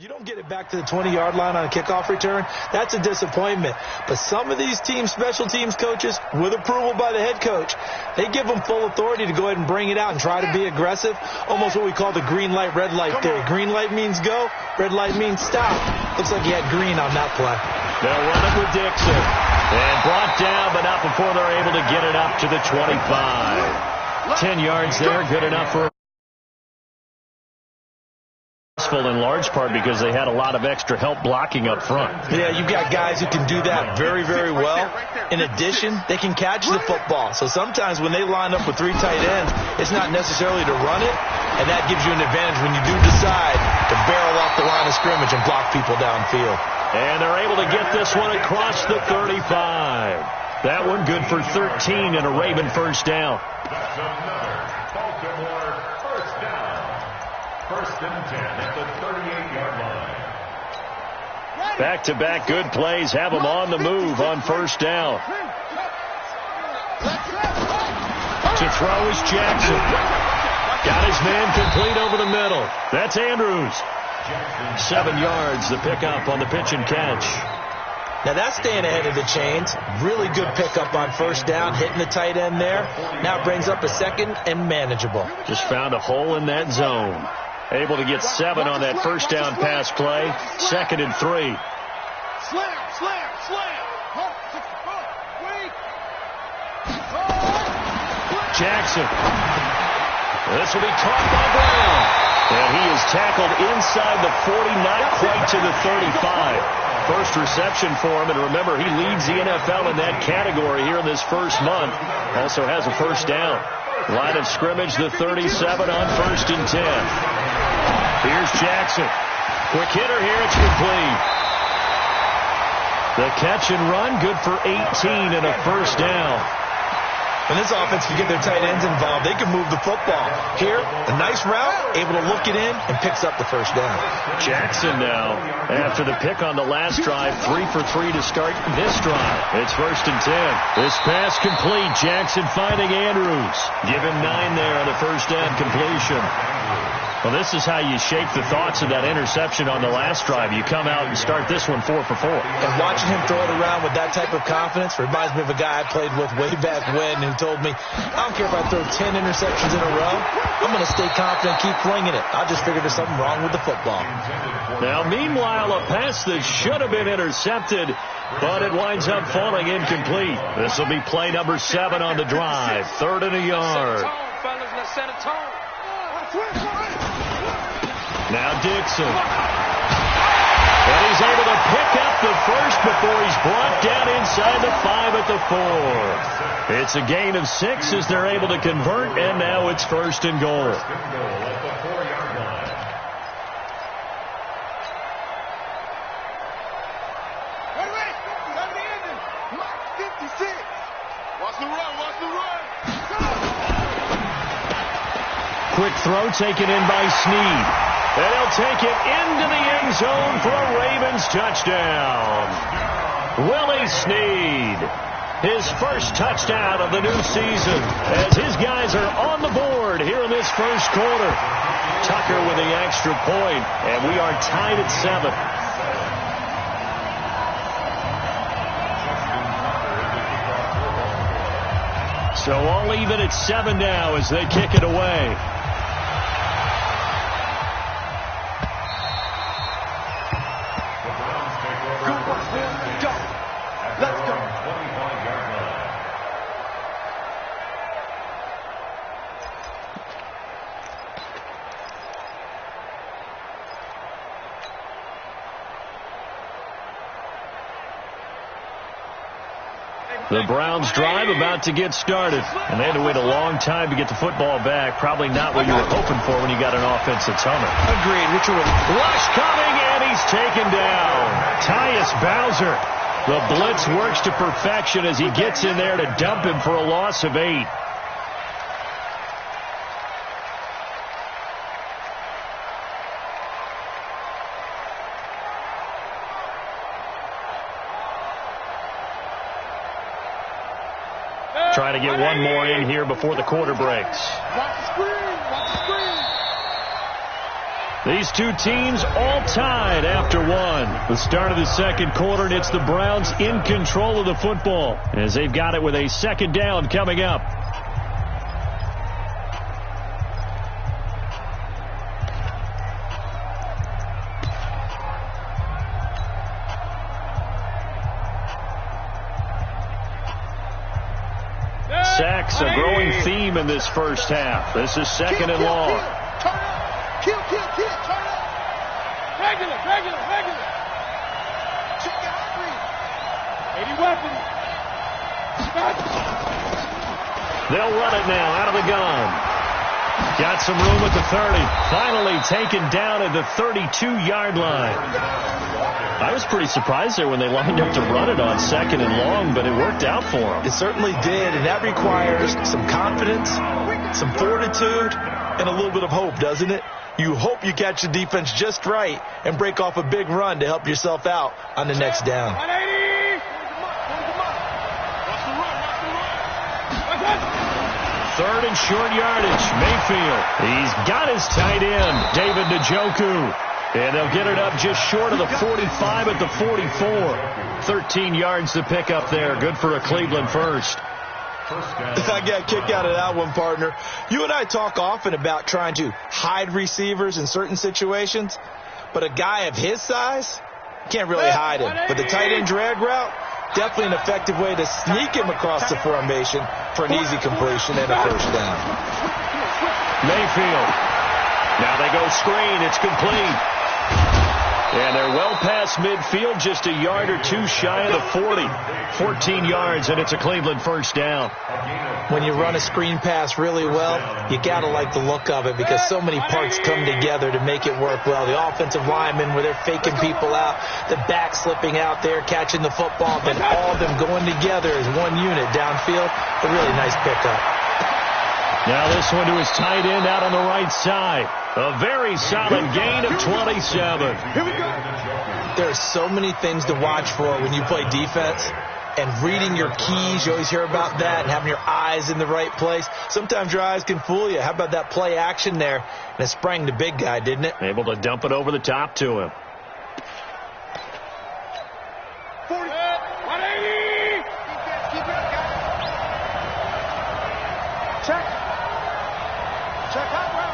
you don't get it back to the 20-yard line on a kickoff return, that's a disappointment. But some of these special teams coaches, with approval by the head coach, they give them full authority to go ahead and bring it out and try to be aggressive, almost what we call the green light, red light theory. Green light means go, red light means stop. Looks like he had green on that play. They'll run it with Dixon. And brought down, but not before they're able to get it up to the 25. 10 yards there, good enough for in large part because they had a lot of extra help blocking up front. Yeah, you've got guys who can do that very, very well. In addition, they can catch the football. So sometimes when they line up with 3 tight ends, it's not necessarily to run it, and that gives you an advantage when you do decide to barrel off the line of scrimmage and block people downfield. And they're able to get this one across the 35. That one good for 13 and a Raven first down. That's another Baltimore first down. First and 10 at the 38-yard line. Back-to-back good plays have them on the move on first down. To throw is Jackson. Got his man complete over the middle. That's Andrews. 7 yards, the pickup on the pitch and catch. Now that's staying ahead of the chains. Really good pickup on first down, hitting the tight end there. Now it brings up a second and manageable. Just found a hole in that zone. Able to get 7 on that first down pass play. 2nd and 3. Jackson. This will be caught by Brown. And he is tackled inside the 40, not quite to the 35. First reception for him, and remember, he leads the NFL in that category here in this first month. Also has a first down. Line of scrimmage, the 37 on 1st and 10. Here's Jackson. Quick hitter here, it's complete. The catch and run, good for 18 and a first down. When this offense can get their tight ends involved, they can move the football. Here, a nice route, able to look it in, and picks up the first down. Jackson now, after the pick on the last drive, 3 for 3 to start this drive. It's 1st and 10. This pass complete. Jackson finding Andrews. Give him 9 there on the first down completion. Well, this is how you shape the thoughts of that interception on the last drive. You come out and start this one 4 for 4. And watching him throw it around with that type of confidence reminds me of a guy I played with way back when who told me, I don't care if I throw 10 interceptions in a row. I'm going to stay confident, keep flinging it. I just figured there's something wrong with the football. Now, meanwhile, a pass that should have been intercepted, but it winds up falling incomplete. This will be play number 7 on the drive. 3rd and a yard. Now Dixon. And he's able to pick up the first before he's brought down inside the 5 at the 4. It's a gain of 6 as they're able to convert, and now it's 1st and goal. Quick throw taken in by Snead. And he'll take it into the end zone for a Ravens touchdown. Willie Snead, his first touchdown of the new season as his guys are on the board here in this first quarter. Tucker with the extra point, and we are tied at 7. So all even at 7 now as they kick it away. The Browns drive about to get started. And they had to wait a long time to get the football back. Probably not what you were hoping for when you got an offense that's humming. Agreed. Rush coming, and he's taken down. Tyus Bowser. The blitz works to perfection as he gets in there to dump him for a loss of 8. Trying to get one more in here before the quarter breaks. These two teams all tied after one. The start of the second quarter, and it's the Browns in control of the football as they've got it with a second down coming up. Sacks, a growing theme in this first half. This is second and long. Kill, turn up. Regular. Check out 3. 80 weapons. They'll run it now out of the gun. Got some room at the 30. Finally taken down at the 32-yard line. I was pretty surprised there when they lined up to run it on second and long, but it worked out for them. It certainly did, and that requires some confidence, some fortitude, and a little bit of hope, doesn't it? You hope you catch the defense just right and break off a big run to help yourself out on the next down. Third and short yardage. Mayfield. He's got his tight end, David Njoku. And they'll get it up just short of the 45 at the 44. 13 yards to pick up there. Good for a Cleveland first. I got a kick out of that one, partner. You and I talk often about trying to hide receivers in certain situations, but a guy of his size can't really hide him. But the tight end drag route, definitely an effective way to sneak him across the formation for an easy completion and a first down. Mayfield. Now they go screen. It's complete. And they're well past midfield, just a yard or two shy of the 40. 14 yards, and it's a Cleveland first down. When you run a screen pass really well, you got to like the look of it because so many parts come together to make it work well. The offensive linemen, where they're faking people out, the back slipping out there, catching the football, then all of them going together as one unit downfield. A really nice pickup. Now this one to his tight end out on the right side. A very solid gain of 27. There are so many things to watch for when you play defense. And reading your keys, you always hear about that, and having your eyes in the right place. Sometimes your eyes can fool you. How about that play action there? And it sprang the big guy, didn't it? Able to dump it over the top to him. 40. 180. Keep it up, guys. Check. Hot route.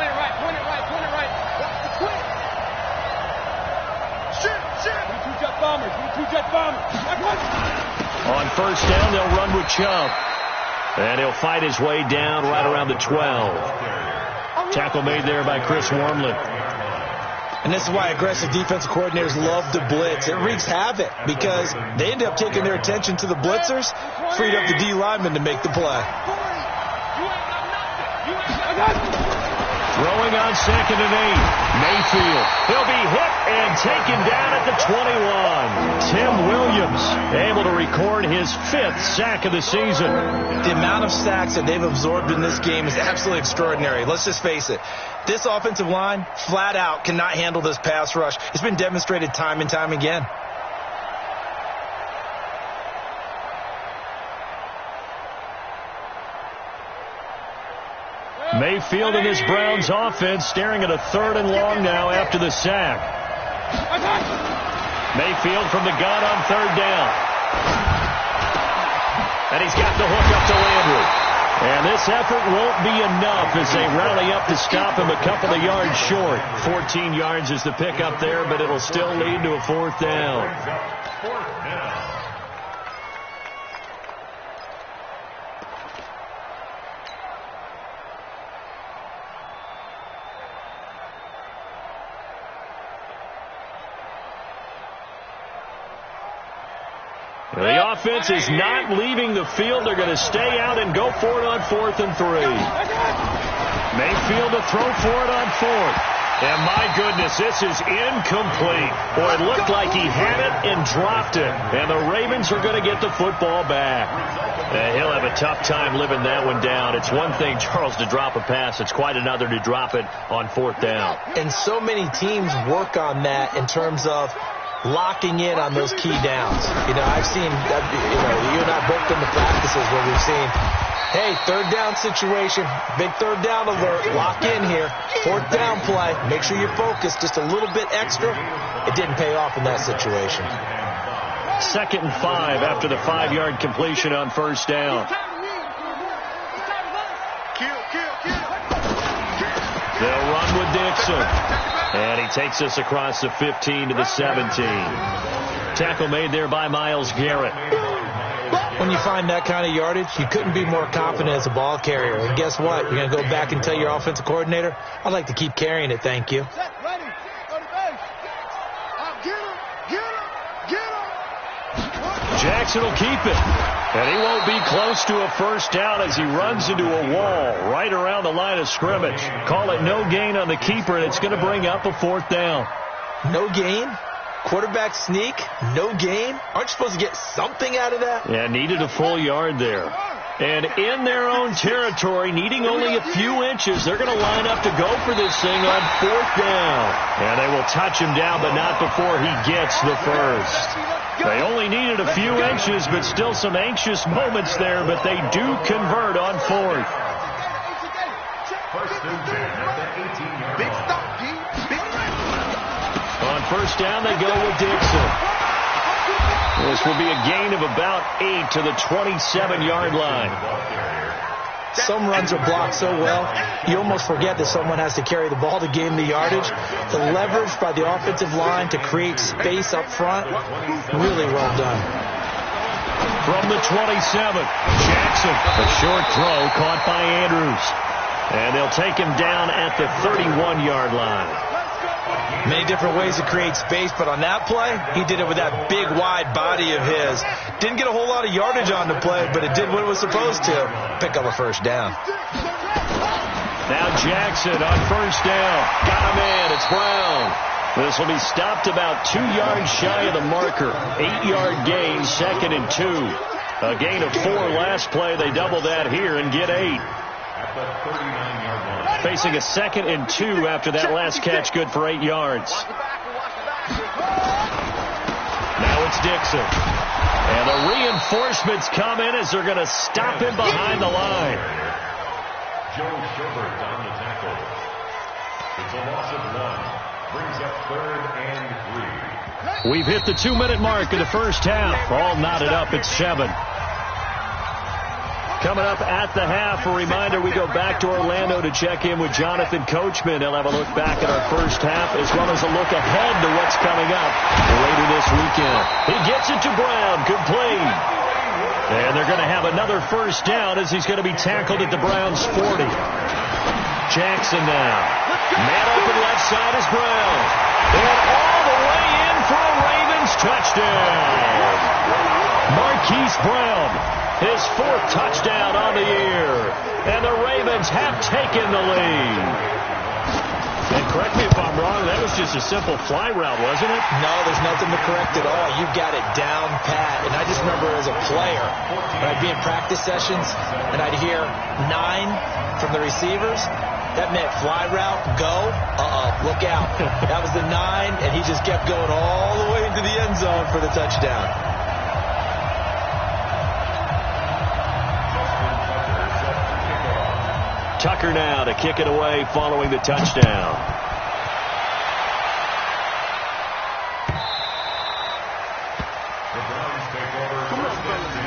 Point it right. That's the quick. Shit. 22-jet bomber. On first down, they'll run with Chubb. And he'll fight his way down right around the 12. Tackle made there by Chris Wormley. And this is why aggressive defensive coordinators love to blitz. It wreaks havoc because they end up taking their attention to the blitzers, freed up the D lineman to make the play. Throwing on second and 8. Mayfield. He'll be hit and taken down at the 21. Tim Williams able to record his 5th sack of the season. The amount of sacks that they've absorbed in this game is absolutely extraordinary. Let's just face it. This offensive line, flat out, cannot handle this pass rush. It's been demonstrated time and time again. Mayfield and this Browns offense staring at a third and long now after the sack. Mayfield from the gun on third down. And he's got the hook up to Landry. And this effort won't be enough as they rally up to stop him a couple of yards short. 14 yards is the pickup there, but it'll still lead to a fourth down. The offense is not leaving the field. They're going to stay out and go for it on 4th and 3. Mayfield to throw for it on 4th. And my goodness, this is incomplete. Boy, it looked like he had it and dropped it. And the Ravens are going to get the football back. He'll have a tough time living that one down. It's one thing, Charles, to drop a pass. It's quite another to drop it on 4th down. And so many teams work on that in terms of locking in on those key downs. You know, I've seen, you and I both been to practices where we've seen Hey, third down situation. Big third down alert. Lock in here. Fourth down play. Make sure you're focused just a little bit extra. It didn't pay off in that situation. 2nd and 5 after the 5-yard completion on first down. They'll run with Dixon. And he takes us across the 15 to the 17. Tackle made there by Myles Garrett. When you find that kind of yardage, you couldn't be more confident as a ball carrier. And guess what? You're going to go back and tell your offensive coordinator, I'd like to keep carrying it, thank you. Jackson will keep it. And he won't be close to a first down as he runs into a wall right around the line of scrimmage. Call it no gain on the keeper, and it's going to bring up a 4th down. No gain? Quarterback sneak? No gain? Aren't you supposed to get something out of that? Yeah, needed a full yard there. And in their own territory, needing only a few inches, they're going to line up to go for this thing on 4th down. And they will touch him down, but not before he gets the first. They only needed a few inches, but still some anxious moments there, but they do convert on 4th. First and 10 at the 18-yard line. On first down, they go with Dixon. This will be a gain of about 8 to the 27-yard line. Some runs are blocked so well, you almost forget that someone has to carry the ball to gain the yardage. The leverage by the offensive line to create space up front, really well done. From the 27, Jackson, a short throw caught by Andrews. And they'll take him down at the 31-yard line. Many different ways to create space, but on that play, he did it with that big, wide body of his. Didn't get a whole lot of yardage on the play, but it did what it was supposed to. Pick up a first down. Now Jackson on first down. Got him in. It's Brown. This will be stopped about 2 yards shy of the marker. 8-yard gain, 2nd and 2. A gain of 4 last play. They double that here and get 8. Facing a 2nd and 2 after that last catch, good for 8 yards. Now it's Dixon. And the reinforcements come in as they're going to stop him behind the line. Joe Sherbert on the tackle. It's a loss of 1. Brings up 3rd and 3. We've hit the 2-minute mark of the first half. All knotted up at 7. Coming up at the half, a reminder, we go back to Orlando to check in with Jonathan Coachman. He'll have a look back at our first half as well as a look ahead to what's coming up later this weekend. He gets it to Brown, complete. And they're going to have another first down as he's going to be tackled at the Browns' 40. Jackson now. Man open left side is Brown. And all the way in for a Ravens touchdown. Marquise Brown. His 4th touchdown on the year. And the Ravens have taken the lead. And correct me if I'm wrong, that was just a simple fly route, wasn't it? No, there's nothing to correct at all. You got it down pat. And I just remember as a player, when I'd be in practice sessions and I'd hear 9 from the receivers, that meant fly route, go, look out. That was the 9, and he just kept going all the way into the end zone for the touchdown. Tucker now to kick it away following the touchdown. The Browns take over 1st and 10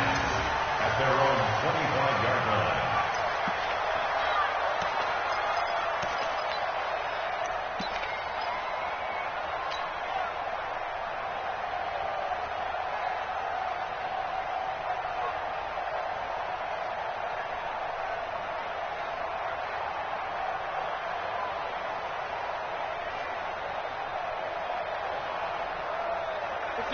at their own 25-yard line.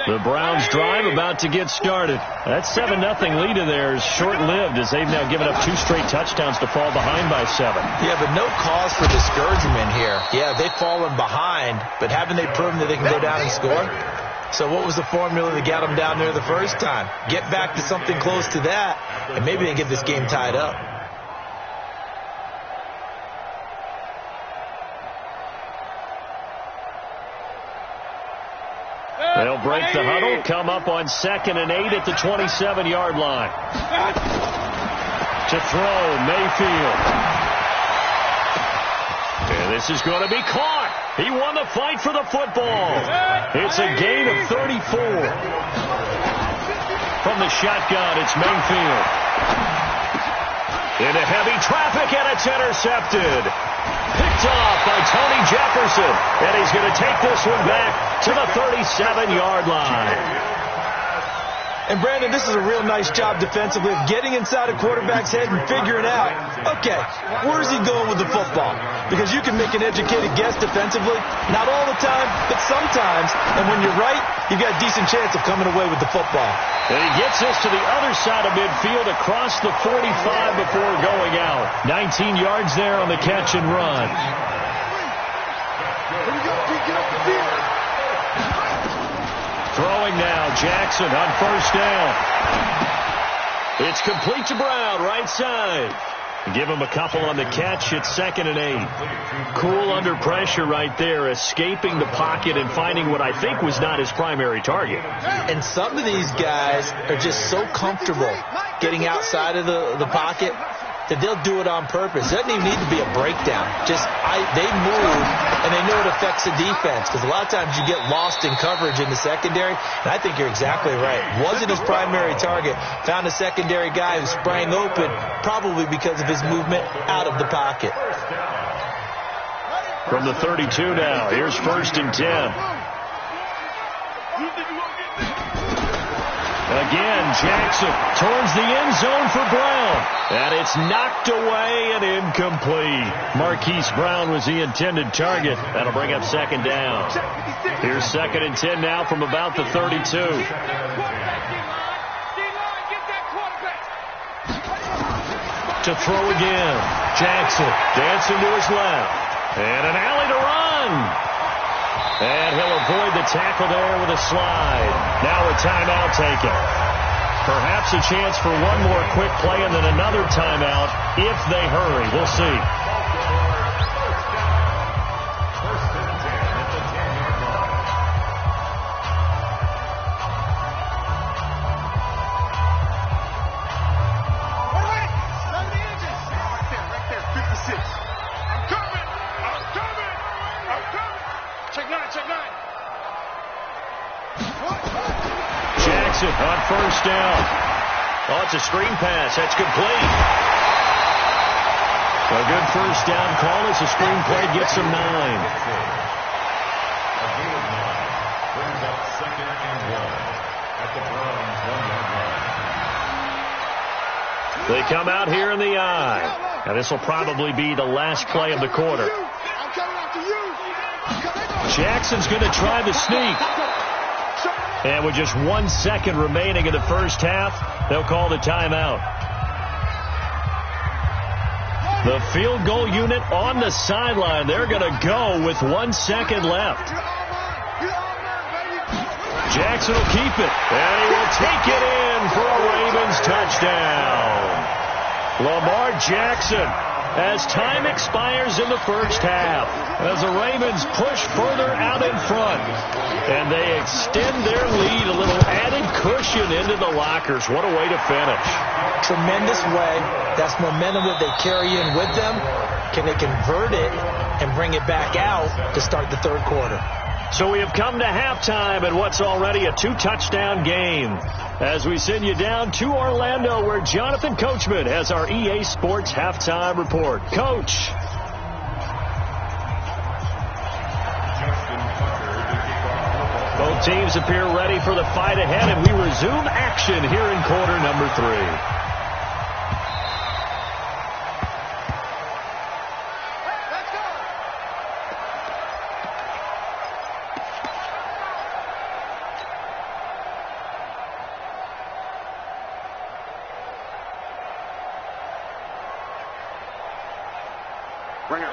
The Browns drive about to get started. That 7-0 lead of theirs short-lived as they've now given up 2 straight touchdowns to fall behind by 7. Yeah, but no cause for discouragement here. Yeah, they've fallen behind, but haven't they proven that they can go down and score? So what was the formula that got them down there the first time? Get back to something close to that, and maybe they get this game tied up. They'll break the huddle, come up on 2nd and 8 at the 27-yard line. To throw, Mayfield. And this is going to be caught. He won the fight for the football. It's a gain of 34. From the shotgun, it's Mayfield. Into heavy traffic, and it's intercepted. Picked off by Tony Jefferson. And he's going to take this one back to the 37-yard line. And, Brandon, this is a real nice job defensively of getting inside a quarterback's head and figuring out, okay, where's he going with the football? Because you can make an educated guess defensively. Not all the time, but sometimes. And when you're right, you've got a decent chance of coming away with the football. And he gets us to the other side of midfield across the 45 before going out. 19 yards there on the catch and run. Throwing now, Jackson on first down. It's complete to Brown, right side. Give him a couple on the catch. It's 2nd and 8. Cool under pressure right there, escaping the pocket and finding what I think was not his primary target. And some of these guys are just so comfortable getting outside of the pocket that they'll do it on purpose. It doesn't even need to be a breakdown. Just they move, and they know it affects the defense, because a lot of times you get lost in coverage in the secondary, and I think you're exactly right. Wasn't his primary target. Found a secondary guy who sprang open, probably because of his movement out of the pocket. From the 32 now, here's 1st and 10. Again, Jackson towards the end zone for Brown. And it's knocked away and incomplete. Marquise Brown was the intended target. That'll bring up 2nd down. Here's 2nd and 10 now from about the 32. To throw again. Jackson dancing to his left. And an alley to run. And he'll avoid the tackle there with a slide. Now a timeout taken. Perhaps a chance for one more quick play and then another timeout if they hurry. We'll see. On first down. Oh, it's a screen pass. That's complete. A good first down call as the screen play gets him 9. Brings up 2nd and 1 at the Browns' 1-yard line. They come out here in the eye. And this will probably be the last play of the quarter. Jackson's going to try the sneak. And with just 1 second remaining in the first half, they'll call the timeout. The field goal unit on the sideline. They're going to go with 1 second left. Jackson will keep it. And he will take it in for a Ravens touchdown. Lamar Jackson, as time expires in the first half, as the Ravens push further out in front, and they extend their lead, a little added cushion into the lockers. What a way to finish. Tremendous way. That's momentum that they carry in with them. Can they convert it and bring it back out to start the third quarter? So we have come to halftime in what's already a 2-touchdown game. As we send you down to Orlando, where Jonathan Coachman has our EA Sports halftime report. Coach. Both teams appear ready for the fight ahead, and we resume action here in quarter number 3.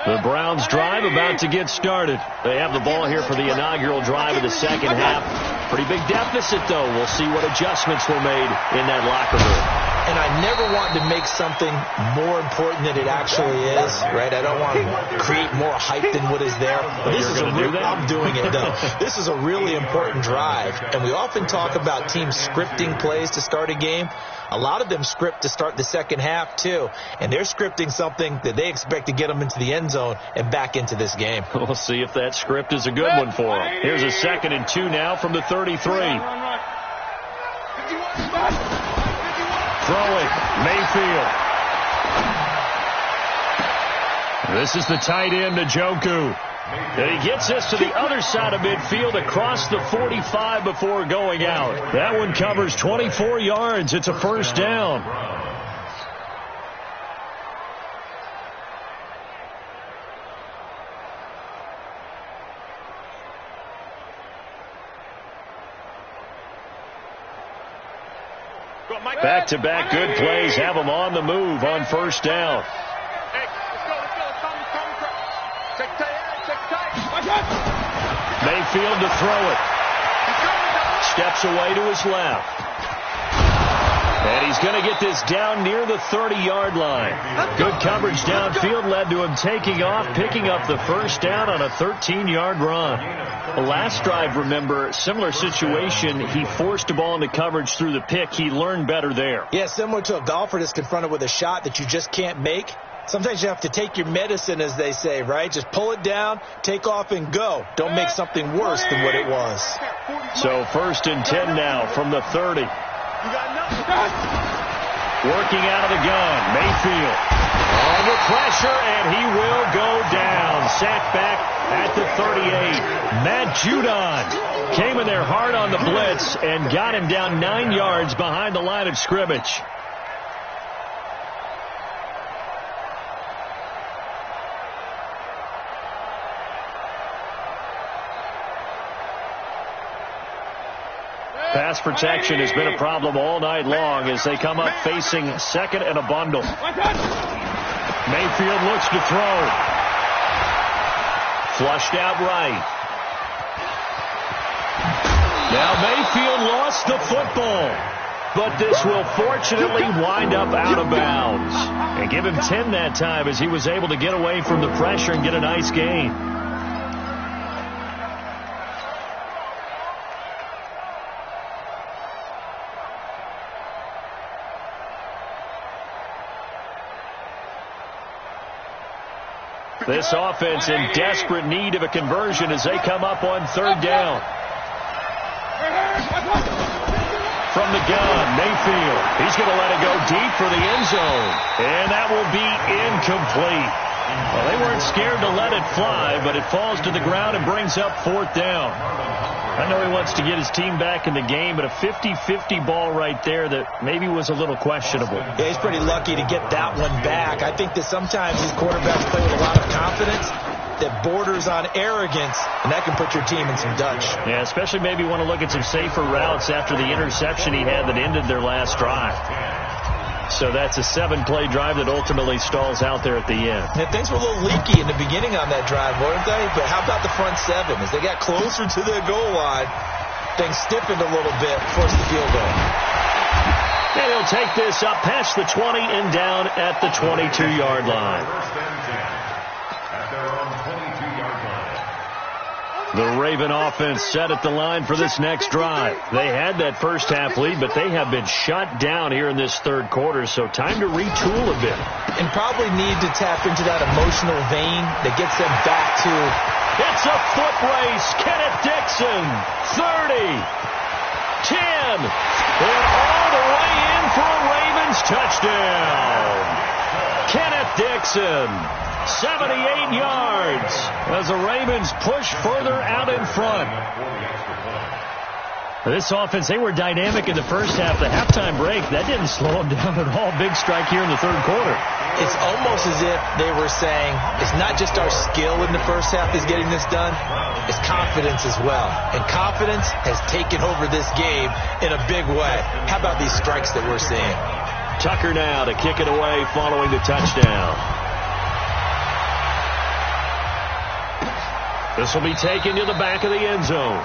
The Browns drive about to get started. They have the ball here for the inaugural drive of the second half. Pretty big deficit, though. We'll see what adjustments were made in that locker room. And I never want to make something more important than it actually is, right? I don't want to create more hype than what is there. But this is I'm doing it, though. This is a really important drive. And we often talk about teams scripting plays to start a game. A lot of them script to start the second half, too. And they're scripting something that they expect to get them into the end zone and back into this game. We'll see if that script is a good one for them. Here's a 2nd and 2 now from the 33. Throwing, Mayfield. This is the tight end, Njoku. And he gets this to the other side of midfield across the 45 before going out. That one covers 24 yards. It's a first down. Back-to-back good plays have them on the move on first down. Mayfield to throw it. Steps away to his left. And he's going to get this down near the 30-yard line. Good coverage downfield led to him taking off, picking up the first down on a 13-yard run. The last drive, remember, similar situation. He forced the ball into coverage through the pick. He learned better there. Yeah, similar to a golfer that's confronted with a shot that you just can't make. Sometimes you have to take your medicine, as they say, right? Just pull it down, take off, and go. Don't make something worse than what it was. So 1st and 10 now from the 30. Working out of the gun, Mayfield. Under pressure, and he will go down. Sacked back at the 38. Matt Judon came in there hard on the blitz and got him down 9 yards behind the line of scrimmage. Pass protection has been a problem all night long as they come up facing 2nd and a bundle. Mayfield looks to throw. Flushed out right. Now Mayfield lost the football, but this will fortunately wind up out of bounds. And give him 10 that time as he was able to get away from the pressure and get a nice gain. This offense in desperate need of a conversion as they come up on 3rd down. From the gun, Mayfield. He's going to let it go deep for the end zone. And that will be incomplete. Well, they weren't scared to let it fly, but it falls to the ground and brings up 4th down. I know he wants to get his team back in the game, but a 50-50 ball right there that maybe was a little questionable. Yeah, he's pretty lucky to get that one back. I think that sometimes these quarterbacks play with a lot of confidence that borders on arrogance, and that can put your team in some Dutch. Yeah, especially maybe want to look at some safer routes after the interception he had that ended their last drive. So that's a 7-play drive that ultimately stalls out there at the end. Yeah, things were a little leaky in the beginning on that drive, weren't they? But how about the front 7? As they got closer to the goal line, things stiffened a little bit, forced the field goal. And he'll take this up past the 20 and down at the 22-yard line. The Raven offense set at the line for this next drive. They had that first half lead, but they have been shut down here in this 3rd quarter, so time to retool a bit. And probably need to tap into that emotional vein that gets them back to... It's a foot race. Kenneth Dixon, 30, 10, and all the way in for a Ravens touchdown. Kenneth Dixon. 78 yards as the Ravens push further out in front. This offense, they were dynamic in the first half. The halftime break, that didn't slow them down at all. Big strike here in the 3rd quarter. It's almost as if they were saying, it's not just our skill in the first half that's getting this done, it's confidence as well. And confidence has taken over this game in a big way. How about these strikes that we're seeing? Tucker now to kick it away following the touchdown. This will be taken to the back of the end zone.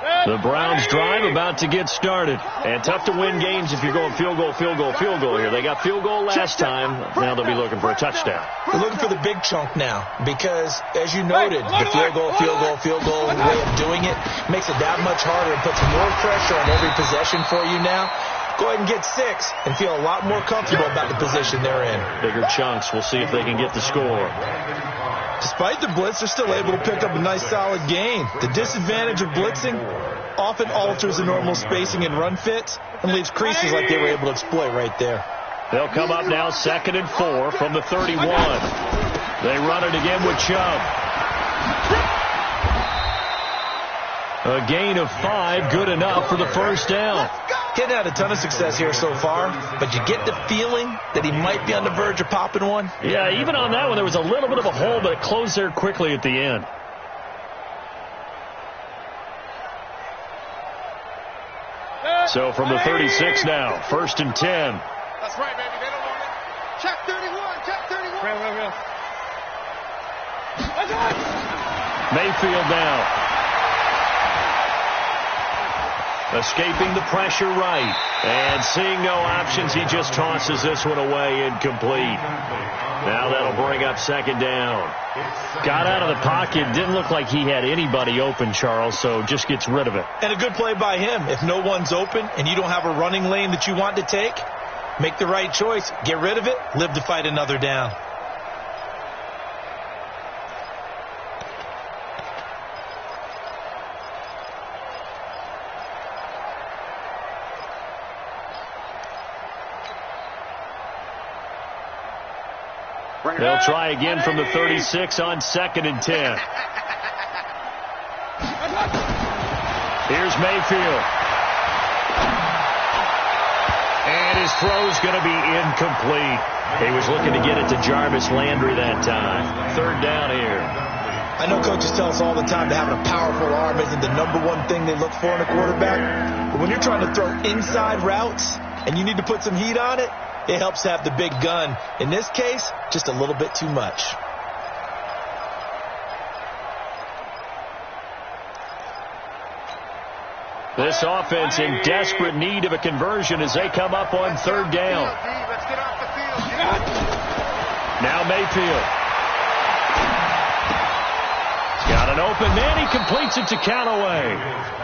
The Browns drive about to get started. And tough to win games if you're going field goal, field goal, field goal here. They got field goal last time. Now they'll be looking for a touchdown. They're looking for the big chunk now because, as you noted, the field goal way of doing it makes it that much harder and puts more pressure on every possession for you now. Go ahead and get 6 and feel a lot more comfortable about the position they're in. Bigger chunks. We'll see if they can get the score. Despite the blitz, they're still able to pick up a nice, solid gain. The disadvantage of blitzing often alters the normal spacing and run fits and leaves creases like they were able to exploit right there. They'll come up now 2nd and 4 from the 31. They run it again with Chubb. A gain of 5, good enough for the first down. Getting had a ton of success here so far, but you get the feeling that he might be on the verge of popping one. Yeah, even on that one, there was a little bit of a hole, but it closed there quickly at the end. So from the 36 now, 1st and 10. That's right, baby. They don't want it. Check 31. Check 31. Real. Mayfield now. Escaping the pressure right. And seeing no options, he just tosses this one away incomplete. Now that'll bring up 2nd down. Got out of the pocket. Didn't look like he had anybody open, Charles, so just gets rid of it. And a good play by him. If no one's open and you don't have a running lane that you want to take, make the right choice. Get rid of it. Live to fight another down. They'll try again from the 36 on 2nd and 10. Here's Mayfield. And his throw's going to be incomplete. He was looking to get it to Jarvis Landry that time. 3rd down here. I know coaches tell us all the time that having a powerful arm isn't the #1 thing they look for in a quarterback. But when you're trying to throw inside routes and you need to put some heat on it, it helps to have the big gun. In this case, just a little bit too much. This offense in desperate need of a conversion as they come up on 3rd down. Let's get off the field. Now Mayfield. Got an open man. He completes it to Callaway.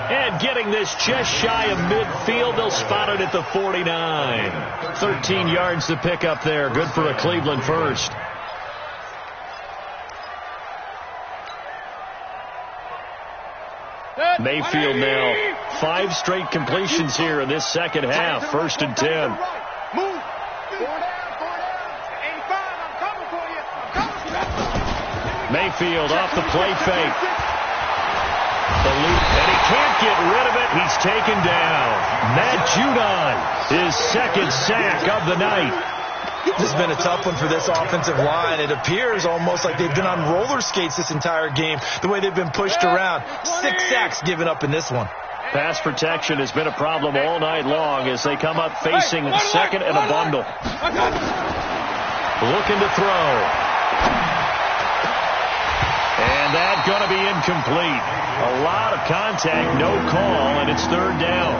And getting this just shy of midfield, they'll spot it at the 49. 13 yards to pick up there. Good for a Cleveland first. Mayfield now 5 straight completions here in this second half. 1st and 10. Move. 4 down. 85. I'm coming for you. Mayfield off the play fake. The loop, and he can't get rid of it. He's taken down. Matt Judon, his 2nd sack of the night. This has been a tough one for this offensive line. It appears almost like they've been on roller skates this entire game, the way they've been pushed around. 6 sacks given up in this one. Pass protection has been a problem all night long as they come up facing 2nd and a bundle. Looking to throw. And that's going to be incomplete. A lot of contact, no call, and it's 3rd down.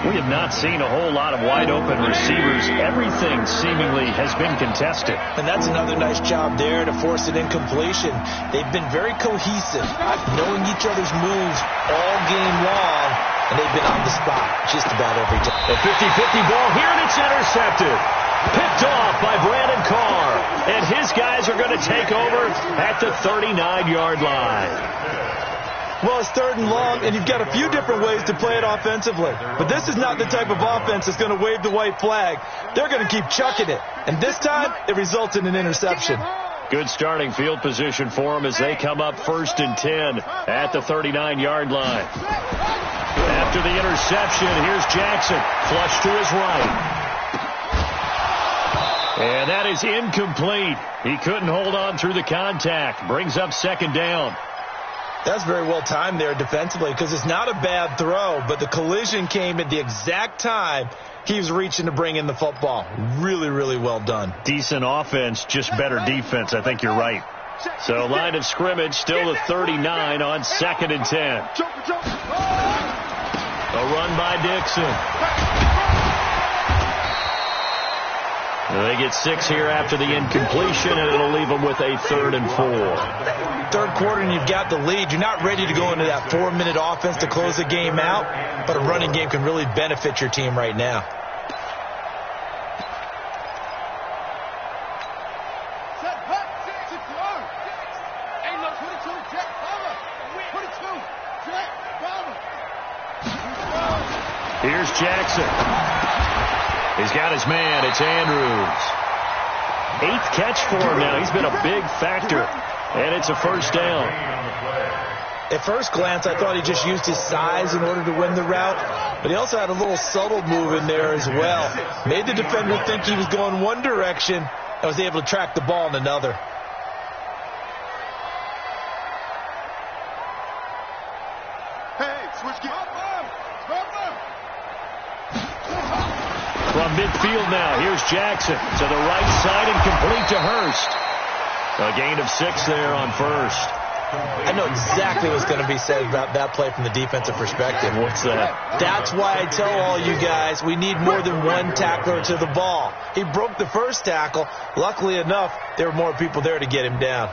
We have not seen a whole lot of wide-open receivers. Everything seemingly has been contested. And that's another nice job there to force an incompletion. They've been very cohesive, knowing each other's moves all game long, and they've been on the spot just about every time. A 50-50 ball here, and it's intercepted. Picked off by Brandon Carr. And his guys are going to take over at the 39-yard line. Well, it's 3rd and long, and you've got a few different ways to play it offensively. But this is not the type of offense that's going to wave the white flag. They're going to keep chucking it. And this time, it results in an interception. Good starting field position for them as they come up 1st and 10 at the 39-yard line. After the interception, here's Jackson. Flush to his right. And that is incomplete. He couldn't hold on through the contact. Brings up 2nd down. That's very well timed there defensively because it's not a bad throw, but the collision came at the exact time he was reaching to bring in the football. Really, really well done. Decent offense, just better defense. I think you're right. So line of scrimmage still the 39 on 2nd and 10. A run by Dixon. They get 6 here after the incompletion, and it'll leave them with a 3rd and 4. Third quarter, and you've got the lead. You're not ready to go into that 4-minute offense to close the game out, but a running game can really benefit your team right now. Here's Jackson. He's got his man. It's Andrews. 8th catch for him now. He's been a big factor. And it's a first down. At first glance, I thought he just used his size in order to win the route. But he also had a little subtle move in there as well. Made the defender think he was going one direction and was able to track the ball in another. From midfield now, here's Jackson to the right side and complete to Hurst. A gain of 6 there on first. I know exactly what's going to be said about that play from the defensive perspective. What's that? That's why I tell all you guys we need more than one tackler to the ball. He broke the first tackle. Luckily enough, there were more people there to get him down.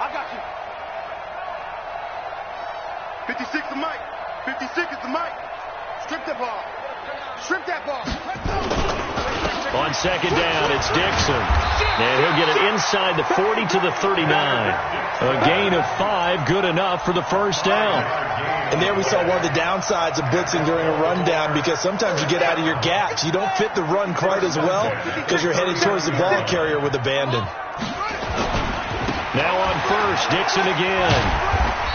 I got you. 56 is Mike. 56 is the Mike. Strip that ball. Strip that ball. On second down, it's Dixon. And he'll get it inside the 40 to the 39. A gain of 5, good enough for the first down. And there we saw one of the downsides of blitzing during a rundown, because sometimes you get out of your gaps. You don't fit the run quite as well because you're headed towards the ball carrier with abandon. Now on first, Dixon again.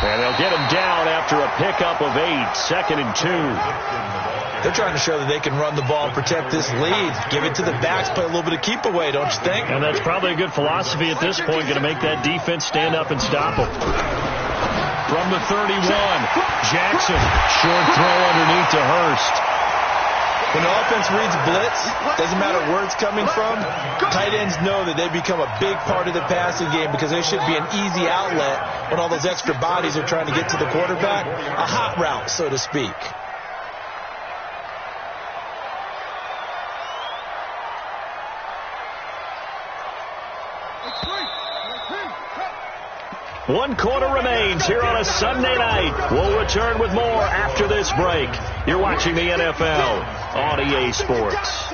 And they'll get him down after a pickup of 8, 2nd and 2. They're trying to show that they can run the ball and protect this lead. Give it to the backs, play a little bit of keep away, don't you think? And that's probably a good philosophy at this point, going to make that defense stand up and stop them. From the 31, Jackson, short throw underneath to Hurst. When the offense reads blitz, doesn't matter where it's coming from, tight ends know that they become a big part of the passing game because they should be an easy outlet when all those extra bodies are trying to get to the quarterback. A hot route, so to speak. One quarter remains here on a Sunday night. We'll return with more after this break. You're watching the NFL on EA Sports.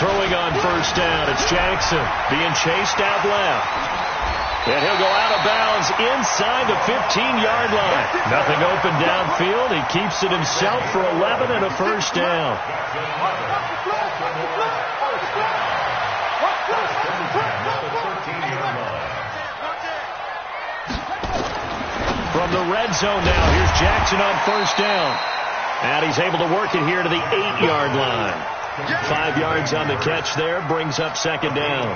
Throwing on first down, it's Jackson being chased out left. And he'll go out of bounds inside the 15-yard line. Nothing open downfield. He keeps it himself for 11 and a first down. From the red zone now, here's Jackson on first down. And he's able to work it here to the 8-yard line. 5 yards on the catch there, brings up second down.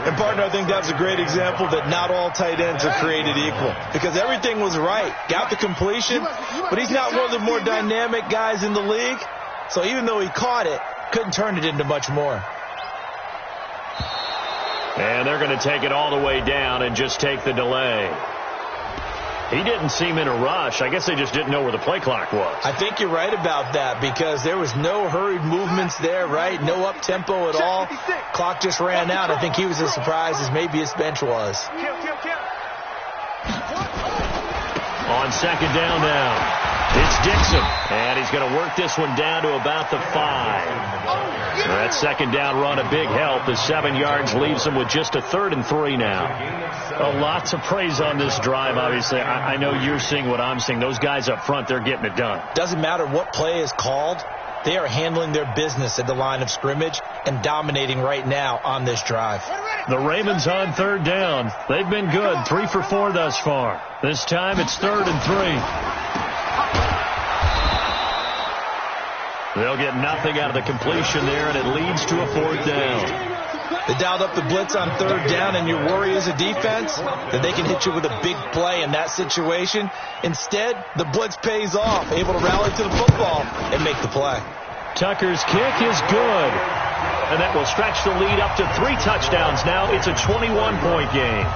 And, partner, I think that's a great example that not all tight ends are created equal, because everything was right. Got the completion, but he's not one of the more dynamic guys in the league. So even though he caught it, couldn't turn it into much more. And they're going to take it all the way down and just take the delay. He didn't seem in a rush. I guess they just didn't know where the play clock was. I think you're right about that, because there was no hurried movements there, right? No up-tempo at all. Clock just ran out. I think he was as surprised as maybe his bench was. On second down now, it's Dixon. And he's going to work this one down to about the 5. So that second down run a big help. The 7 yards leaves him with just a 3rd and 3 now. Well, lots of praise on this drive, obviously. I know you're seeing what I'm seeing. Those guys up front, they're getting it done. Doesn't matter what play is called. They are handling their business at the line of scrimmage and dominating right now on this drive. The Ravens on third down. They've been good, 3 for 4 thus far. This time it's 3rd and 3. They'll get nothing out of the completion there, and it leads to a 4th down. They dialed up the blitz on 3rd down, and your worry as a defense that they can hit you with a big play in that situation. Instead, the blitz pays off, able to rally to the football and make the play. Tucker's kick is good. and that will stretch the lead up to 3 touchdowns. Now it's a 21-point game.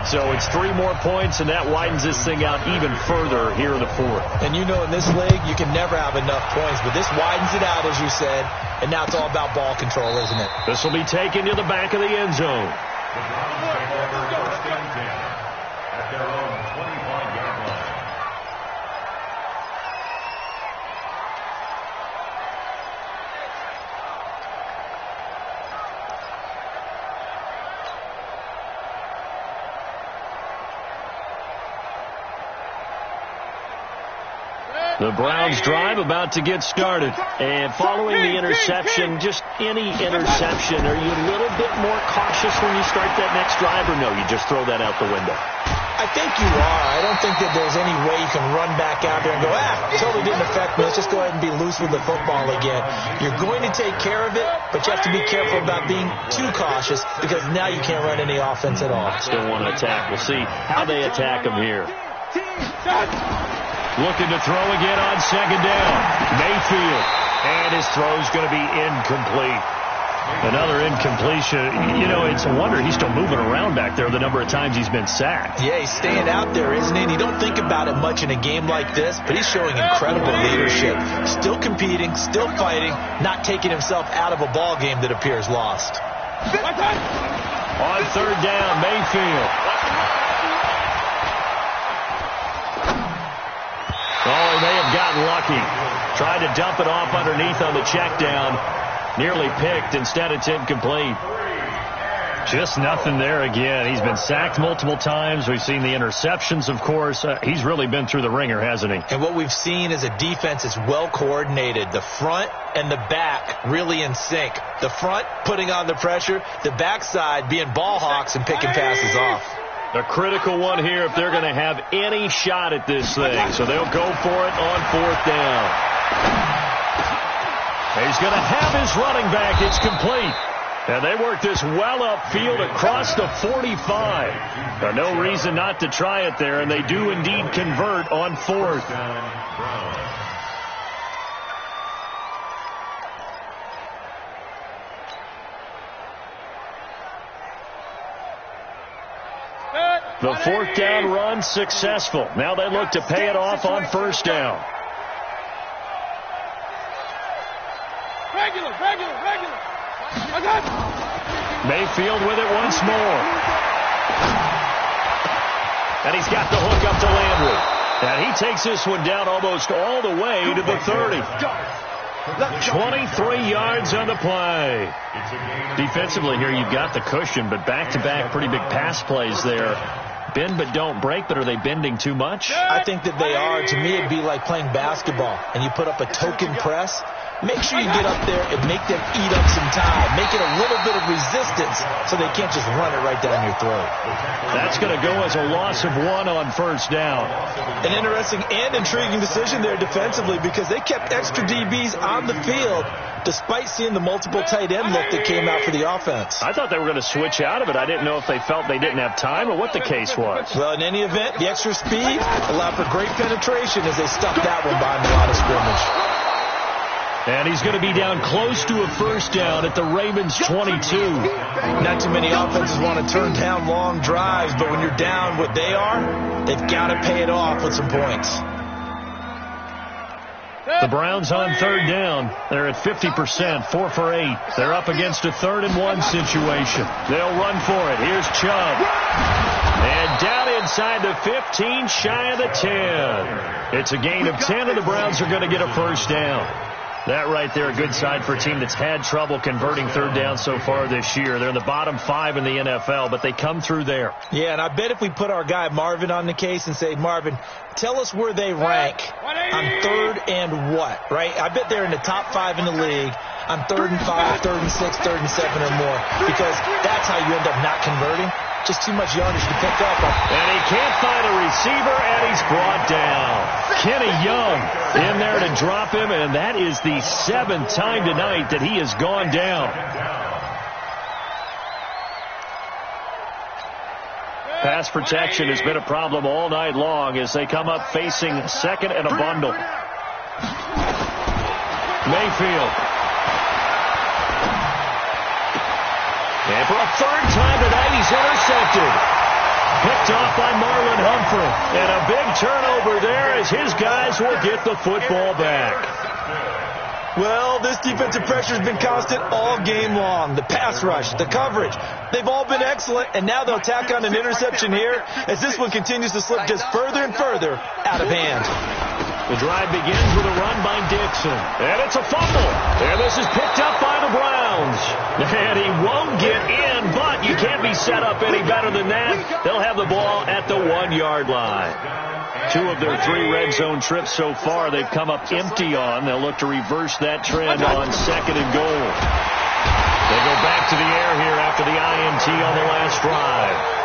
So it's 3 more points, and that widens this thing out even further here in the 4th. And you know, in this league, you can never have enough points, but this widens it out, as you said, and now it's all about ball control, isn't it? This will be taken to the back of the end zone. The Browns take over first and 10 at their own 25-yard line. The Browns drive about to get started. And following the interception, just any interception, are you a little bit more cautious when you start that next drive, or no, you just throw that out the window? I think you are. I don't think that there's any way you can run back out there and go, totally didn't affect me. Let's just go ahead and be loose with the football again. You're going to take care of it, but you have to be careful about being too cautious because now you can't run any offense at all. Still want to attack. We'll see how they attack them here. Looking to throw again on second down. Mayfield. And his throw's going to be incomplete. Another incompletion. You know, it's a wonder he's still moving around back there the number of times he's been sacked. Yeah, he's staying out there, isn't he? And you don't think about it much in a game like this, but he's showing incredible leadership. Still competing, still fighting, not taking himself out of a ball game that appears lost. On third down, Mayfield. Oh, he may have gotten lucky. Tried to dump it off underneath on the check down. Nearly picked. Instead, it's incomplete. Just nothing there again. He's been sacked multiple times. We've seen the interceptions, of course. He's really been through the ringer, hasn't he? And what we've seen is a defense that's well coordinated. The front and the back really in sync. The front putting on the pressure. The backside being ball hawks and picking passes off. A critical one here if they're going to have any shot at this thing. So they'll go for it on fourth down. He's going to have his running back. It's complete. And they work this well upfield across the 45. No reason not to try it there, and they do indeed convert on fourth. The fourth down run successful. Now they look to pay it off on first down. Regular. Mayfield with it once more. And he's got the hook up to Landry. And he takes this one down almost all the way to the 30. 23 yards on the play. Defensively here, you've got the cushion, but back-to-back pretty big pass plays there. Bend but don't break, but are they bending too much? I think that they are. To me, it'd be like playing basketball, and you put up a token press. Make sure you get up there and make them eat up some time. Make it a little bit of resistance so they can't just run it right down your throat. That's going to go as a loss of 1 on first down. An interesting and intriguing decision there defensively because they kept extra DBs on the field despite seeing the multiple tight end look that came out for the offense. I thought they were going to switch out of it. I didn't know if they felt they didn't have time or what the case was. Well, in any event, the extra speed allowed for great penetration as they stuffed that one behind the line of scrimmage. And he's going to be down close to a first down at the Ravens' 22. Not too many offenses want to turn down long drives, but when you're down what they are, they've got to pay it off with some points. The Browns on third down. They're at 50%, 4 for 8. They're up against a 3rd and 1 situation. They'll run for it. Here's Chubb. And down inside the 15, shy of the 10. It's a gain of 10, and the Browns are going to get a first down. That right there, a good sign for a team that's had trouble converting third down so far this year. They're in the bottom 5 in the NFL, but they come through there. Yeah, and I bet if we put our guy Marvin on the case and say, Marvin, tell us where they rank on 3rd and what, right? I bet they're in the top 5 in the league on 3rd and 5, 3rd and 6, 3rd and 7 or more, because that's how you end up not converting. Just too much yardage to pick up. And he can't find a receiver, and he's brought down. Kenny Young in there to drop him, and that is the 7th time tonight that he has gone down. Pass protection has been a problem all night long as they come up facing 2nd and a bundle. Mayfield. And for a third time tonight, he's intercepted. Picked off by Marlon Humphrey. And a big turnover there as his guys will get the football back. Well, this defensive pressure has been constant all game long. The pass rush, the coverage, they've all been excellent, and now they'll tack on an interception here as this one continues to slip just further and further out of hand. The drive begins with a run by Dixon. And it's a fumble. And this is picked up by the Browns. And he won't get in, but you can't be set up any better than that. They'll have the ball at the 1-yard line. 2 of their 3 red zone trips so far they've come up empty on. They'll look to reverse that trend on 2nd and goal. They go back to the air here after the INT on the last drive.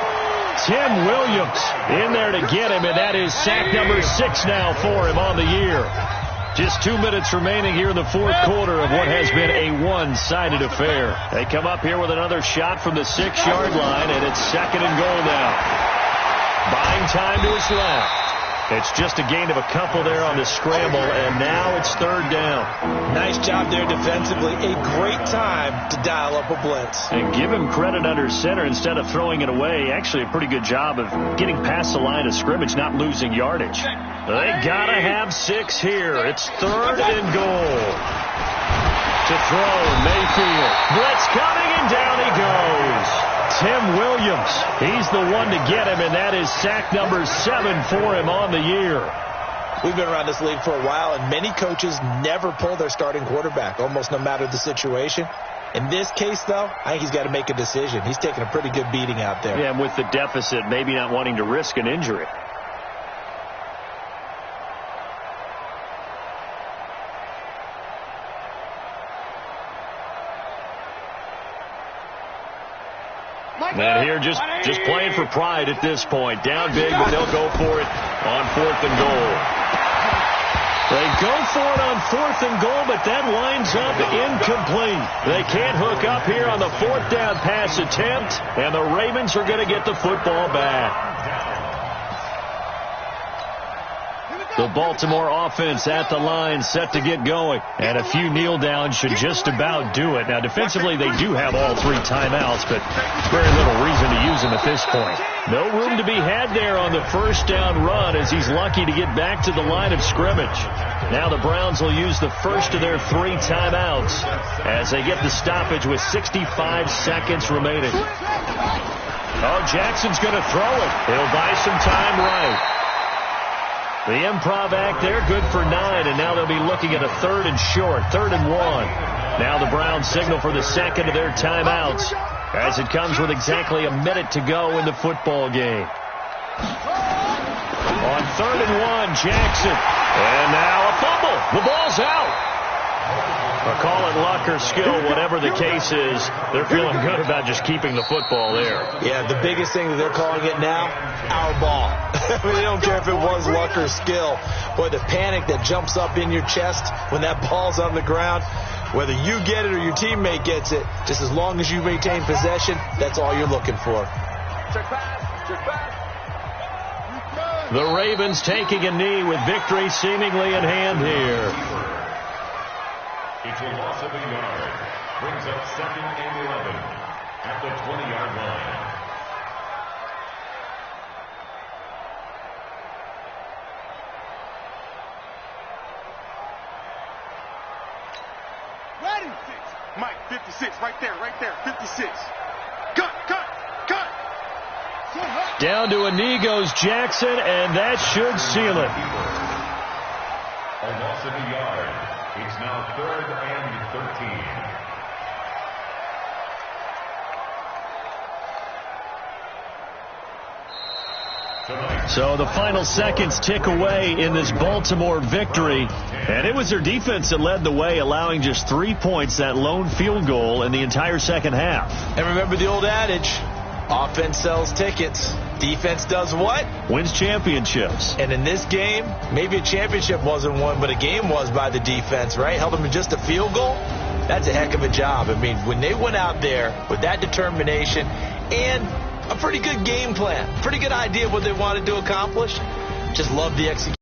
Tim Williams in there to get him, and that is sack number 6 now for him on the year. Just 2 minutes remaining here in the 4th quarter of what has been a one-sided affair. They come up here with another shot from the 6-yard line, and it's 2nd and goal now. Buying time to his left. It's just a gain of a couple there on the scramble, and now it's 3rd down. Nice job there defensively. A great time to dial up a blitz. And give him credit under center instead of throwing it away. Actually a pretty good job of getting past the line of scrimmage, not losing yardage. They gotta have 6 here. It's 3rd and goal. To throw, Mayfield. Blitz coming, and down he goes. Tim Williams, he's the one to get him, and that is sack number 7 for him on the year. We've been around this league for a while, and many coaches never pull their starting quarterback, almost no matter the situation. In this case, though, I think he's got to make a decision. He's taking a pretty good beating out there. Yeah, and with the deficit, maybe not wanting to risk an injury. And here just playing for pride at this point. Down big, but they'll go for it on 4th and goal. They go for it on 4th and goal, but that winds up incomplete. They can't hook up here on the 4th down pass attempt, and the Ravens are going to get the football back. The Baltimore offense at the line, set to get going. And a few kneel downs should just about do it. Now, defensively, they do have all 3 timeouts, but very little reason to use them at this point. No room to be had there on the 1st down run as he's lucky to get back to the line of scrimmage. Now the Browns will use the first of their 3 timeouts as they get the stoppage with 65 seconds remaining. Oh, Jackson's going to throw it. He'll buy some time right. The improv act there, good for 9, and now they'll be looking at a 3rd and short, 3rd and 1. Now the Browns signal for the 2nd of their timeouts as it comes with exactly a minute to go in the football game. On 3rd and 1, Jackson. And now a fumble. The ball's out. Or call it luck or skill, whatever the case is, they're feeling good about just keeping the football there. Yeah, the biggest thing that they're calling it now, our ball. I mean, they don't care if it was luck or skill. Boy, the panic that jumps up in your chest when that ball's on the ground, whether you get it or your teammate gets it, just as long as you maintain possession, that's all you're looking for. Check pass. Check pass. The Ravens taking a knee with victory seemingly in hand here. It's a loss of a yard. Brings up 2nd and 11 at the 20-yard line. Ready? Mike, 56, right there, 56. Cut. Down to a knee goes Jackson, and that should seal it. A loss of a yard. It's now 3rd and 13. So the final seconds tick away in this Baltimore victory. And it was their defense that led the way, allowing just 3 points, that lone field goal in the entire second half. And remember the old adage, offense sells tickets. Defense does what? Wins championships. And in this game, maybe a championship wasn't won, but a game was by the defense, right? Held them to just a field goal. That's a heck of a job. I mean, when they went out there with that determination and a pretty good game plan, pretty good idea of what they wanted to accomplish, just love the execution.